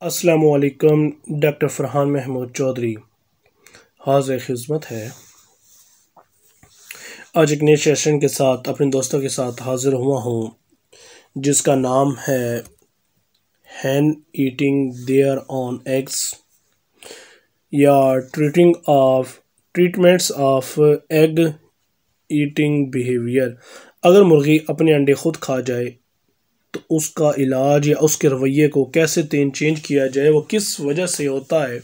अस्सलामुअलैकुम। डॉक्टर फरहान महमूद चौधरी हाज़िर खिदमत है। आज एक नए सेशन के साथ अपने दोस्तों के साथ हाज़िर हुआ हूँ जिसका नाम है हैन ईटिंग देयर ऑन एग्स या treatments of egg eating behaviour. अगर मुर्गी अपने अंडे खुद खा जाए तो उसका इलाज या उसके रवैये को कैसे चेंज किया जाए, वो किस वजह से होता है,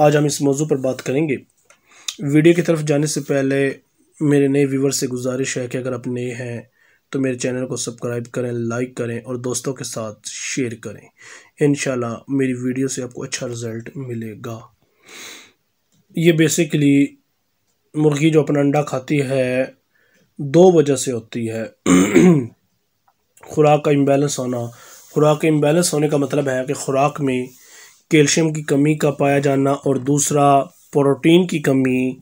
आज हम इस मौजू पर बात करेंगे। वीडियो की तरफ जाने से पहले मेरे नए व्यूवर से गुजारिश है कि अगर आप नए हैं तो मेरे चैनल को सब्सक्राइब करें, लाइक करें और दोस्तों के साथ शेयर करें। इंशाल्लाह मेरी वीडियो से आपको अच्छा रिज़ल्ट मिलेगा। ये बेसिकली मुर्गी जो अपना अंडा खाती है दो वजह से होती है। खुराक का इम्बैलेंस होना। खुराक के इम्बैलेंस होने का मतलब है कि खुराक में कैल्शियम की कमी का पाया जाना, और दूसरा प्रोटीन की कमी।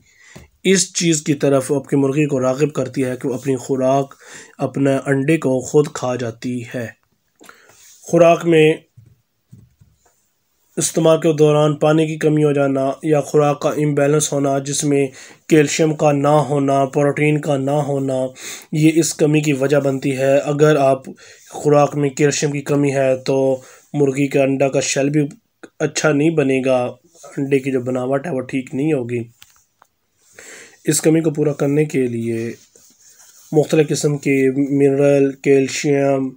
इस चीज़ की तरफ आपकी मुर्गी को राग़िब करती है कि वो अपनी खुराक, अपने अंडे को खुद खा जाती है। खुराक में इस्तेमाल के दौरान पानी की कमी हो जाना या खुराक का इम्बैलेंस होना, जिसमें कैल्शियम का ना होना, प्रोटीन का ना होना, ये इस कमी की वजह बनती है। अगर आप खुराक में कैल्शियम की कमी है तो मुर्गी का अंडा का शेल भी अच्छा नहीं बनेगा, अंडे की जो बनावट है वो ठीक नहीं होगी। इस कमी को पूरा करने के लिए मुख्तलिफ़ किस्म के mineral, calcium,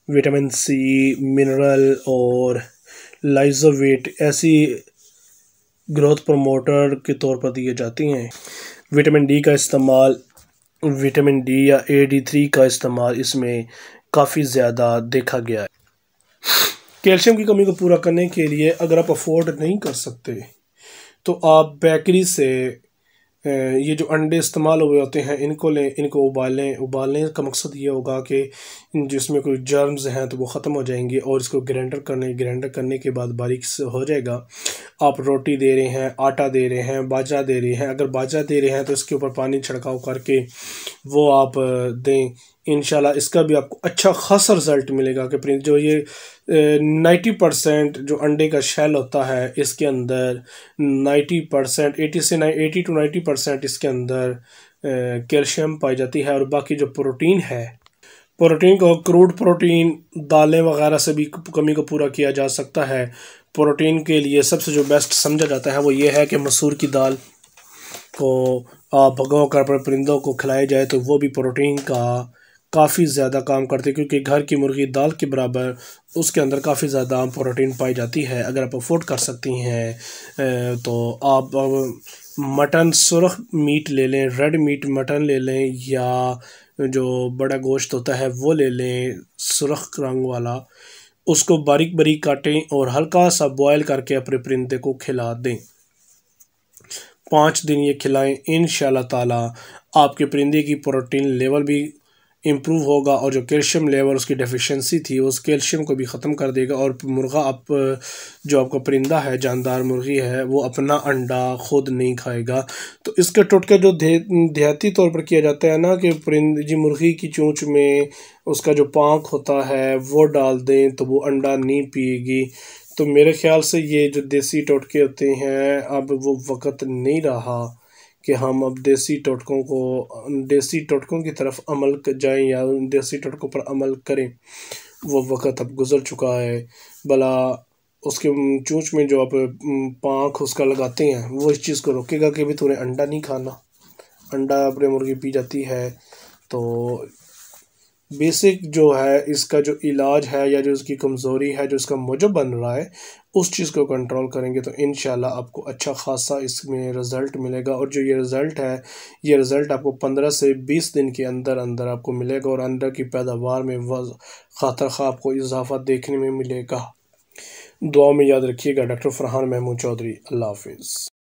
vitamin C, mineral और लाइजोवेट ऐसी ग्रोथ प्रमोटर के तौर पर दिए जाती हैं। विटामिन डी का इस्तेमाल, विटामिन डी या AD3 का इस्तेमाल इसमें काफ़ी ज़्यादा देखा गया है। कैल्शियम की कमी को पूरा करने के लिए अगर आप अफोर्ड नहीं कर सकते तो आप बेकरी से ये जो अंडे इस्तेमाल हुए होते हैं इनको लें, इनको उबालें। उबालने का मकसद ये होगा कि जिसमें कोई जर्म्स हैं तो वो ख़त्म हो जाएंगे, और इसको ग्राइंडर करने के बाद बारीक से हो जाएगा। आप रोटी दे रहे हैं, आटा दे रहे हैं, बाजरा दे रहे हैं। अगर बाजरा दे रहे हैं तो इसके ऊपर पानी छिड़काव करके वो आप दें। इंशाल्लाह इसका भी आपको अच्छा खासा रिज़ल्ट मिलेगा कि जो ये 90% जो अंडे का शेल होता है इसके अंदर 90% 80 to 90% इसके अंदर कैल्शियम पाई जाती है। और बाकी जो प्रोटीन है, प्रोटीन को क्रूड प्रोटीन, दालें वगैरह से भी कमी को पूरा किया जा सकता है। प्रोटीन के लिए सबसे जो बेस्ट समझा जाता है वो ये है कि मसूर की दाल को आप भगो कर परिंदों को खिलाया जाए तो वो भी प्रोटीन का काफ़ी ज़्यादा काम करती है, क्योंकि घर की मुर्गी दाल के बराबर उसके अंदर काफ़ी ज़्यादा प्रोटीन पाई जाती है। अगर आप अफोर्ड कर सकती हैं तो आप मटन, सुरख मीट ले लें, रेड मीट मटन ले लें, या जो बड़ा गोश्त होता है वो ले लें, सुरख रंग वाला। उसको बारीक बारीक काटें और हल्का सा बॉयल करके अपने परिंदे को खिला दें। 5 दिन ये खिलाएं। इंशाल्लाह ताला आपके परिंदे की प्रोटीन लेवल भी इम्प्रूव होगा, और जो कैल्शियम लेवल उसकी डेफिशिएंसी थी उस कैल्शियम को भी ख़त्म कर देगा। और मुर्गा जो आपका परिंदा है, जानदार मुर्गी है, वो अपना अंडा खुद नहीं खाएगा। तो इसका टोटका जो देहाती तौर पर किया जाता है ना, कि परिंदी मुर्गी की चोंच में उसका जो पाँख होता है वो डाल दें तो वो अंडा नहीं पिएगी। तो मेरे ख्याल से ये जो देसी टोटके होते हैं अब वो वक़्त नहीं रहा कि हम अब देसी टोटकों की तरफ अमल जाएं या देसी टोटकों पर अमल करें। वो वक़्त अब गुज़र चुका है। भला उसके चोंच में जो आप पाँख उसका लगाते हैं वो इस चीज़ को रोकेगा कि भी तूने अंडा नहीं खाना। अंडा अपने मुर्गी पी जाती है। तो बेसिक जो है इसका जो इलाज है या जो इसकी कमज़ोरी है, जो इसका मूजब बन रहा है, उस चीज़ को कंट्रोल करेंगे तो इंशाल्लाह आपको अच्छा खासा इसमें रिज़ल्ट मिलेगा। और जो ये रिज़ल्ट आपको 15 से 20 दिन के अंदर अंदर आपको मिलेगा, और अंडा की पैदावार में खातर आपको इजाफा देखने में मिलेगा। दुआ में याद रखिएगा। डॉक्टर फरहान महमूद चौधरी। अल्लाह हाफिज़।